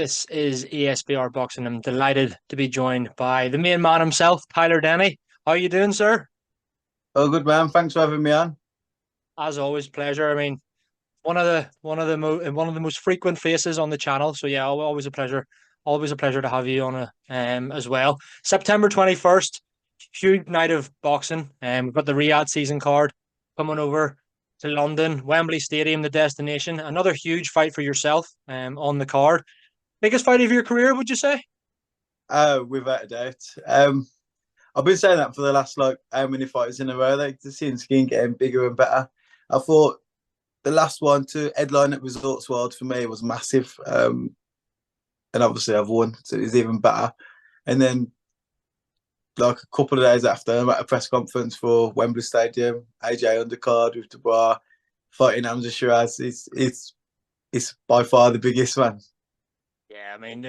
This is ESBR Boxing. I'm delighted to be joined by the main man himself, Tyler Denny. How are you doing, sir? Oh, good man. Thanks for having me on. As always, pleasure. I mean, one of the most frequent faces on the channel. So yeah, always a pleasure. Always a pleasure to have you on as well. September 21st, huge night of boxing. We've got the Riyadh season card coming over to London, Wembley Stadium, the destination. Another huge fight for yourself on the card. Biggest fight of your career, would you say? Without a doubt. I've been saying that for the last how many fights in a row. Like the scene's getting bigger and better. I thought the last one to headline at Resorts World for me was massive. And obviously I've won, so it was even better. And then like a couple of days after, I'm at a press conference for Wembley Stadium, AJ undercard with Dubois fighting Hamzah Sheeraz. It's by far the biggest one. Yeah, I mean,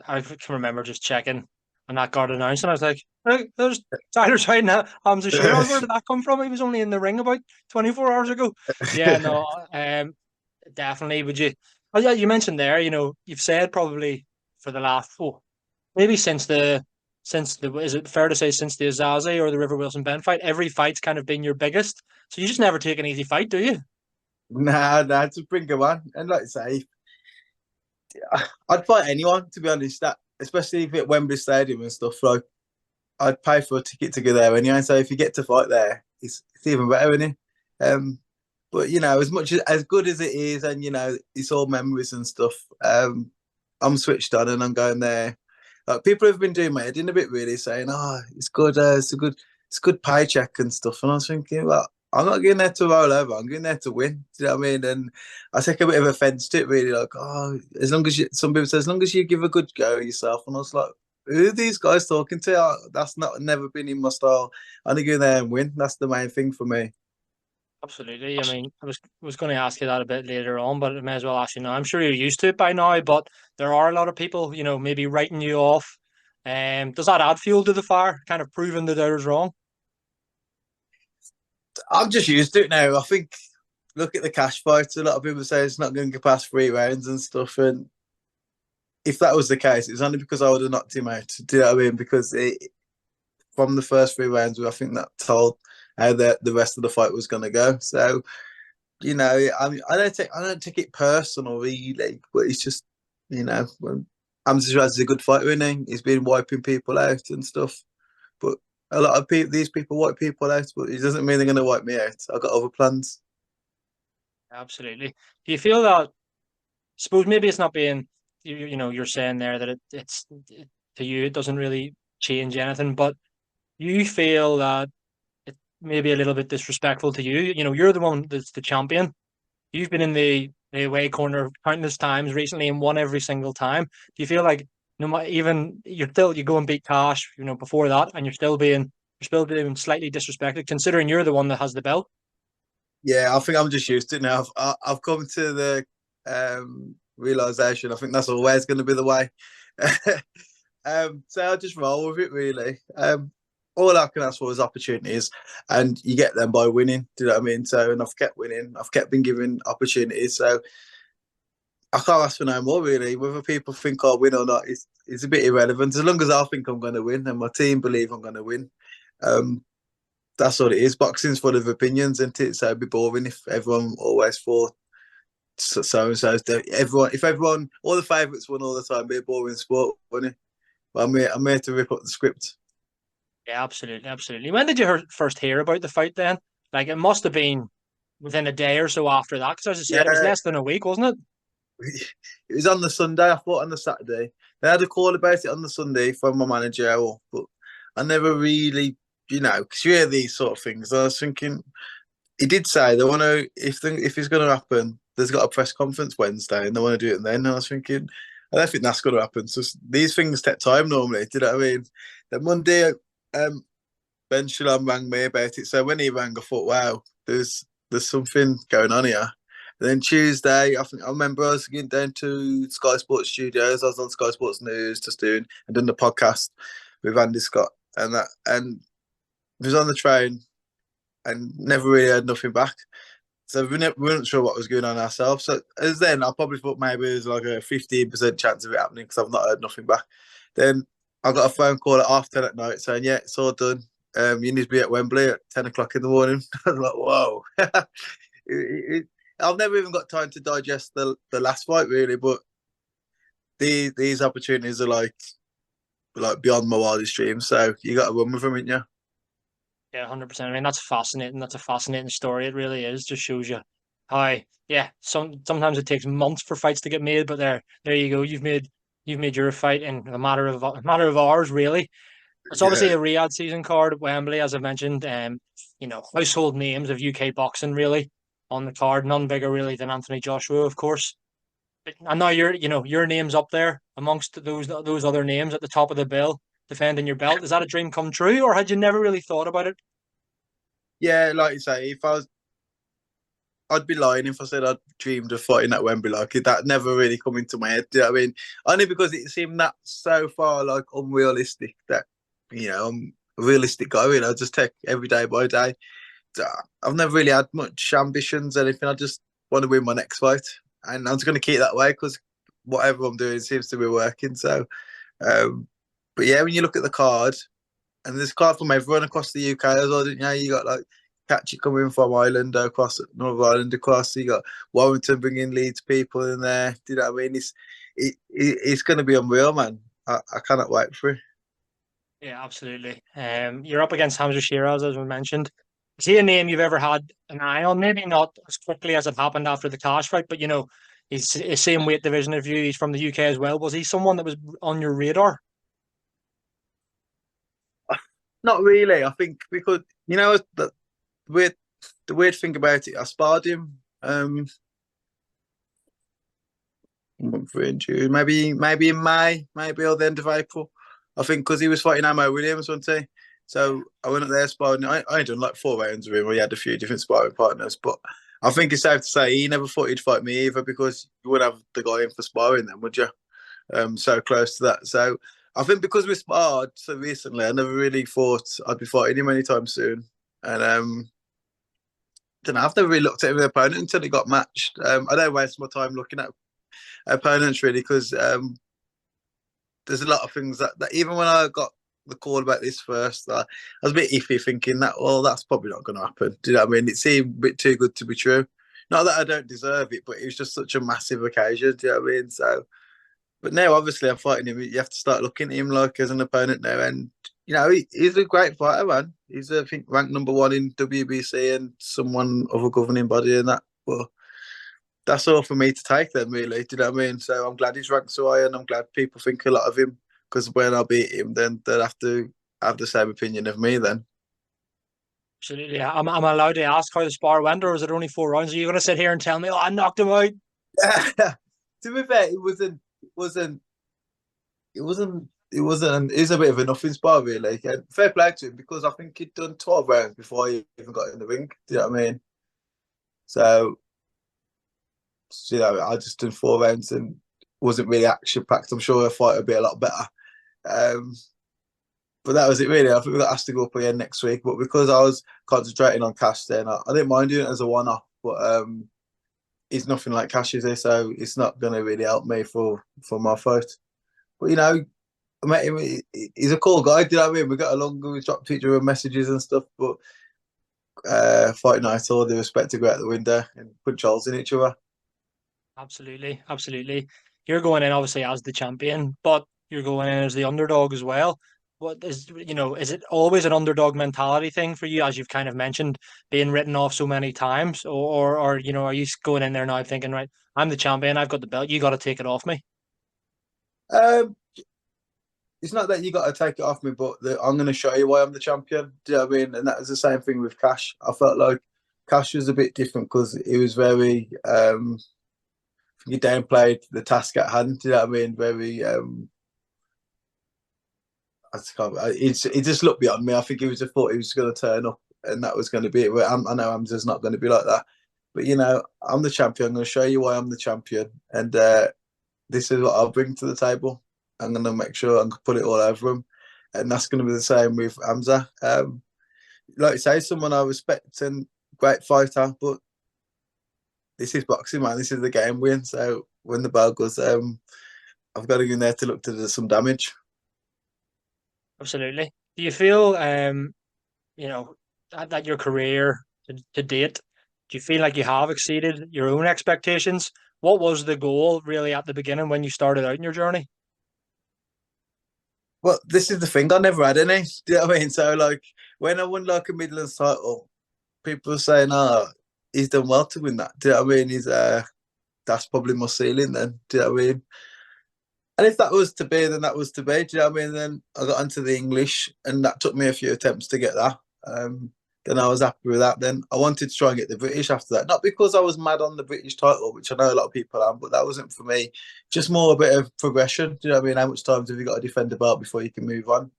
I can remember just checking on that card announced, and I was like, "Hey, there's Tyler's right now. Hamzah Sheeraz, where did that come from? He was only in the ring about 24 hours ago." Yeah, no, definitely. Would you? Oh, yeah, you mentioned there, you've said probably for the last, maybe since the, is it fair to say since the Azazi or the River Wilson Ben fight, every fight's kind of been your biggest. So you just never take an easy fight, do you? Nah, it's a bring one. And like I say, I'd fight anyone to be honest. That especially if at Wembley Stadium and stuff. Like I'd pay for a ticket to go there anyway. So if you get to fight there, it's even better, isn't it? But as much as good as it is, and it's all memories and stuff. I'm switched on and I'm going there. Like people have been doing my head in a bit, really saying, "Oh, it's good. It's a good paycheck and stuff." And I was thinking, well, I'm not going there to roll over. I'm going there to win. Do you know what I mean? And I take a bit of offence to it, really. Like, oh, as long as some people say, as long as you give a good go yourself. And I was like, who are these guys talking to? That's not never been in my style. I want to go there and win. That's the main thing for me. Absolutely. I mean, I was going to ask you that a bit later on, but I may as well ask you now. I'm sure you're used to it by now, but there are a lot of people, maybe writing you off. Does that add fuel to the fire? Kind of proving the doubters wrong? I'm just used to it now. I think look at the cash fights. A lot of people say it's not going to get past 3 rounds and stuff. And if that was the case, it's only because I would have knocked him out. Do you know what I mean? Because from the first 3 rounds, I think that told how the rest of the fight was going to go. So I don't take it personal really, but it's just when Hamzah is a good fighter, isn't he? He's been wiping people out and stuff. But a lot of people, these people wipe people out, but it doesn't mean they're going to wipe me out. I've got other plans. Absolutely. Do you feel that, suppose maybe it's not being, you're saying there that to you, it doesn't really change anything, but you feel that it may be a little bit disrespectful to you. You're the one that's the champion. You've been in the away corner countless times recently and won every single time. Do you feel like no matter even you go and beat Cash, before that, and you're still being slightly disrespected, considering you're the one that has the belt? Yeah, I think I'm just used to it now. I've come to the realization. I think that's always going to be the way. So I'll just roll with it, really. All I can ask for is opportunities, and you get them by winning. Do you know what I mean? So, and I've kept winning. I've kept being given opportunities. So I can't ask for no more, really. Whether people think I'll win or not is a bit irrelevant. As long as I think I'm going to win and my team believe I'm going to win, um, that's what it is. Boxing's full of opinions, and so it'd be boring if everyone always thought so and so. Everyone, if everyone, all the favourites won all the time, it'd be a boring sport, wouldn't it? But I'm here to rip up the script. Yeah, absolutely, absolutely. When did you first hear about the fight then? Like it must have been within a day or so after that, because as I said, it was Yeah, less than a week, wasn't it? it was on the Sunday. I thought on the Saturday. They had a call about it on the Sunday from my manager, but I never really, because you hear these sort of things. I was thinking, he did say they want to, if it's going to happen, there's got a press conference Wednesday and they want to do it then. And I was thinking, I don't think that's going to happen. So these things take time normally. Do you know what I mean? Then Monday, Ben Shalom rang me about it. So when he rang, I thought, wow, there's something going on here. And then Tuesday, I remember I was getting down to Sky Sports Studios. I was on Sky Sports News just doing and done the podcast with Andy Scott and was on the train and never really heard nothing back. So we weren't sure what was going on ourselves. So as then, I probably thought maybe there's like a 15% chance of it happening because I've not heard nothing back. Then I got a phone call at 10:30 at night saying, "Yeah, it's all done. You need to be at Wembley at 10 o'clock in the morning." I was like, "Whoa!" I've never even got time to digest the last fight really, but these opportunities are like beyond my wildest dreams. So you got to run with them, ain't you? Yeah, 100%. I mean, that's fascinating. That's a fascinating story. It really is. Just shows you how, yeah, sometimes it takes months for fights to get made, but there you go. You've made your fight in a matter of hours, really. It's obviously Yeah, a Riyadh season card at Wembley, as I mentioned. Household names of UK boxing really on the card. None bigger really than Anthony Joshua, of course. But I know your name's up there amongst those other names at the top of the bill, defending your belt. Is that a dream come true, or had you never really thought about it? yeah. Like you say, if I was I'd be lying if I said I'd dreamed of fighting at Wembley. Like that never really come into my head. Do you know what I mean? Only because it seemed that so far like unrealistic that I'm realistic going. I just take every day by day. I've never really had much ambitions or anything. I just want to win my next fight, and I'm just going to keep it that way because whatever I'm doing seems to be working. So, um, but yeah, when you look at the card, and there's card from everyone across the UK as well, didn't you? You got like Catchy coming from Ireland across Northern Ireland across. You got Warrington bringing Leeds people in there. Do you know what I mean? It's going to be unreal, man. I cannot wait for it. Yeah, absolutely. You're up against Hamzah Sheeraz, as we mentioned. Is he a name you've ever had an eye on? Maybe not as quickly as it happened after the Cash fight, but he's the same weight division as you. He's from the UK as well. Was he someone that was on your radar? Not really. I think because weird the weird thing about it, I sparred him month in June, maybe in May, maybe or the end of April. I think because he was fighting Amo Williams, wasn't he? So I went up there sparring. I done like 4 rounds with him. We had a few different sparring partners, but I think it's safe to say he never thought he'd fight me either because you would have the guy in for sparring then, would you? So close to that. So I think because we sparred so recently, I never really thought I'd be fighting him anytime soon. And don't know, I've never really looked at him as an opponent until he got matched. I don't waste my time looking at opponents really because there's a lot of things that even when I got the call about this first, I was a bit iffy thinking that, well, that's probably not going to happen. Do you know what I mean? It seemed a bit too good to be true. Not that I don't deserve it, but it was just such a massive occasion. Do you know what I mean? So, but now obviously I'm fighting him. You have to start looking at him like as an opponent now. And, he's a great fighter, man. He's, I think, ranked number one in WBC and someone of a governing body and that. But that's all for me to take then, really. Do you know what I mean? So I'm glad he's ranked so high, and I'm glad people think a lot of him because when I beat him, then they'll have to have the same opinion of me then. Absolutely. Am I allowed to ask how the spar went, or was it only 4 rounds? Are you going to sit here and tell me, oh, I knocked him out? To be fair, it was a bit of a nothing spar, really. And fair play to him because I think he'd done 12 rounds before he even got in the ring. Do you know what I mean? So, I just done 4 rounds and wasn't really action packed. I'm sure a fight would be a lot better. Um, but that was it really. I think we got asked to go up again next week, but because I was concentrating on Cash, then I didn't mind doing it as a one-off. But he's nothing like Cash, is he? So it's not going to really help me for my fight. But I met him. He's a cool guy. Do you know what I mean? We got along. We dropped each other messages and stuff. But fight night, all the respect to go out the window and punch holes in each other. Absolutely. Absolutely. You're going in obviously as the champion, but you're going in as the underdog as well. Is it always an underdog mentality thing for you, as you've kind of mentioned, being written off so many times? Or are you going in there now thinking, right, I'm the champion, I've got the belt, you got to take it off me? Um, it's not that you got to take it off me, but I'm going to show you why I'm the champion. Do you know what I mean? And that was the same thing with Cash. I felt like Cash was a bit different because he was very, he downplayed the task at hand. Do you know what I mean? Very, he just looked beyond me. I think he was thought he was going to turn up and that was going to be it. I know Hamza's not going to be like that. But, I'm the champion. I'm going to show you why I'm the champion. And this is what I'll bring to the table. I'm going to make sure I can put it all over him. And that's going to be the same with Hamzah. Like you say, someone I respect and great fighter, but this is boxing, man. This is the game win. So when the bell goes, I've got to go in there to look to do some damage. Absolutely. Do you feel, you know, that your career to date, do you feel like you have exceeded your own expectations? What was the goal really at the beginning when you started out in your journey? Well, this is the thing. I never had any. Do you know what I mean? So like when I won like a Midlands title, people were saying, "Oh, he's done well to win that." Do you know what I mean? He's that's probably my ceiling then. Do you know what I mean? And if that was to be, then that was to be. Do you know what I mean? Then I got into the English, and that took me a few attempts to get that. Then I was happy with that. Then I wanted to try and get the British after that. Not because I was mad on the British title, which I know a lot of people are, but that wasn't for me. Just more a bit of progression. Do you know what I mean? How much time have you got to defend the belt before you can move on?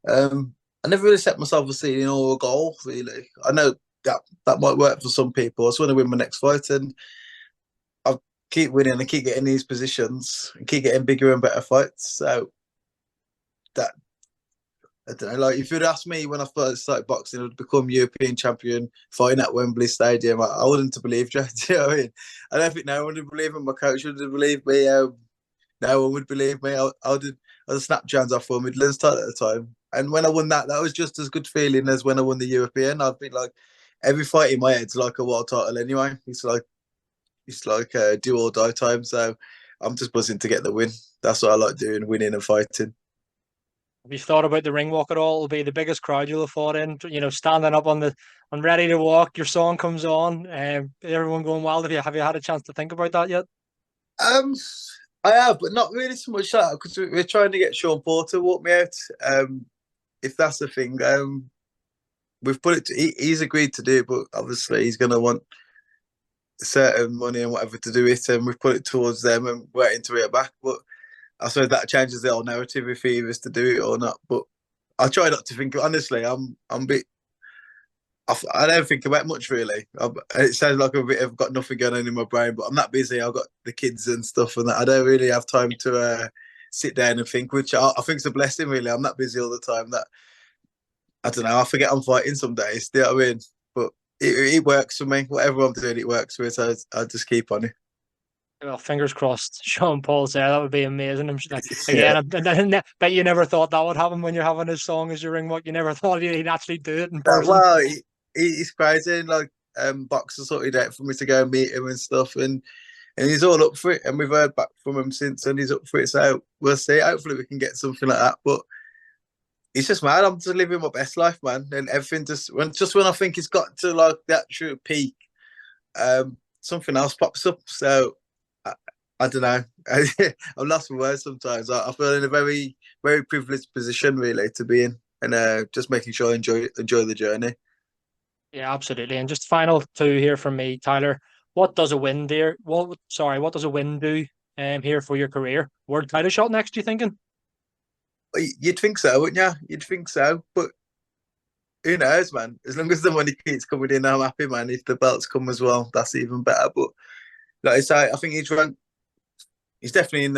I never really set myself a ceiling or a goal, really. I know that might work for some people. I just want to win my next fight, and I keep winning and keep getting these positions and keep getting bigger and better fights. So that I don't know. Like if you'd asked me when I first started boxing, I would become European champion fighting at Wembley Stadium. I wouldn't have believed you. Do you know what I mean? I don't think no one would believe me. My coach would have believed me. No one would believe me. I was a snapjans off for Midlands title at the time. And when I won that, that was just as good feeling as when I won the European. I've been like, every fight in my head's like a world title anyway. It's like a do or die time. So I'm just buzzing to get the win. That's what I like doing, winning and fighting. Have you thought about the ring walk at all? It'll be the biggest crowd you'll have fought in. Standing up on ready to walk. Your song comes on, everyone going wild. Have you had a chance to think about that yet? Um, I have, but not really so much that because we're trying to get Sean Paul to walk me out. If that's the thing, we've put it. He's agreed to do it, but obviously he's going to want certain money and whatever to do it, and we've put it towards them and waiting to hear back. But I suppose that changes the whole narrative if he was to do it or not. But I try not to think. Honestly, I'm a bit. I don't think about much really. It sounds like I've got nothing going on in my brain, but I'm that busy. I've got the kids and stuff, and that I don't really have time to sit down and think, which I think is a blessing. Really, I'm that busy all the time that I don't know. I forget I'm fighting some days. Do you know what I mean? But it works for me. Whatever I'm doing, it works for me. So I just keep on it. Well, fingers crossed. Sean Paul's there. That would be amazing. I'm sure, Yeah. again, I bet you never thought that would happen when you're having his song as your ring walk. You never thought he'd actually do it in person. Well, he's crazy. Like boxer sorted out for me to go and meet him and stuff, and he's all up for it. And we've heard back from him since, and he's up for it. So we'll see. Hopefully, we can get something like that. But it's just mad. I'm just living my best life, man. And everything just when I think it's got to like that true peak, something else pops up. So I don't know. I'm lost for words sometimes. I feel in a very, very privileged position, really, to be in, and just making sure I enjoy the journey. Yeah, absolutely. And just final two here from me, Tyler. What does a win do? What does a win do here for your career? World title shot next, you thinking? You'd think so, wouldn't you? You'd think so, but who knows, man? As long as the money keeps coming in, I'm happy, man. If the belts come as well, that's even better. But like I say, I think he's definitely in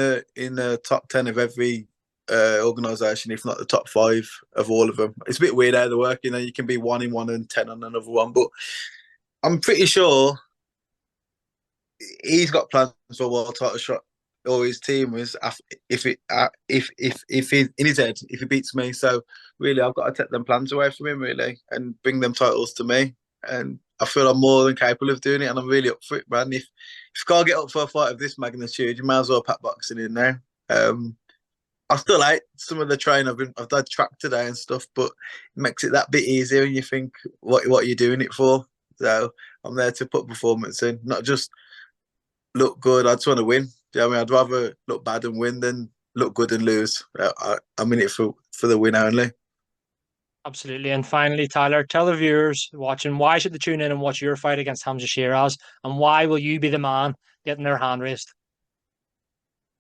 the top 10 of every organisation, if not the top 5 of all of them. It's a bit weird how they work. You can be 1 in one and 10 on another one, but I'm pretty sure he's got plans for a world title shot. Or his team was if he in his head if he beats me. So really, I've got to take them plans away from him really and bring them titles to me. And I feel I'm more than capable of doing it, and I'm really up for it, man. If you can't get up for a fight of this magnitude, you might as well pack boxing in now. I still hate some of the training. I've done track today and stuff, but it makes it that bit easier. And you think, what are you doing it for? So I'm there to put performance in, not just look good. I just want to win. Do you know what I mean? I'd rather look bad and win than look good and lose. I'm in it for the win only. Absolutely. And finally, Tyler, tell the viewers watching why should they tune in and watch your fight against Hamzah Sheeraz, and why will you be the man getting their hand raised?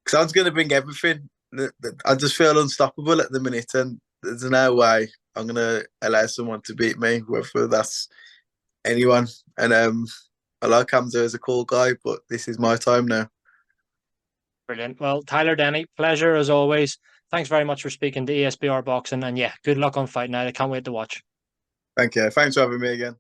Because I was going to bring everything. I just feel unstoppable at the minute, and there's no way I'm going to allow someone to beat me, whether that's anyone. And I like Hamzah as a cool guy, but this is my time now. Brilliant. Well, Tyler Denny, pleasure as always. Thanks very much for speaking to ESBR Boxing. And yeah, good luck on fight night. I can't wait to watch. Thank you. Thanks for having me again.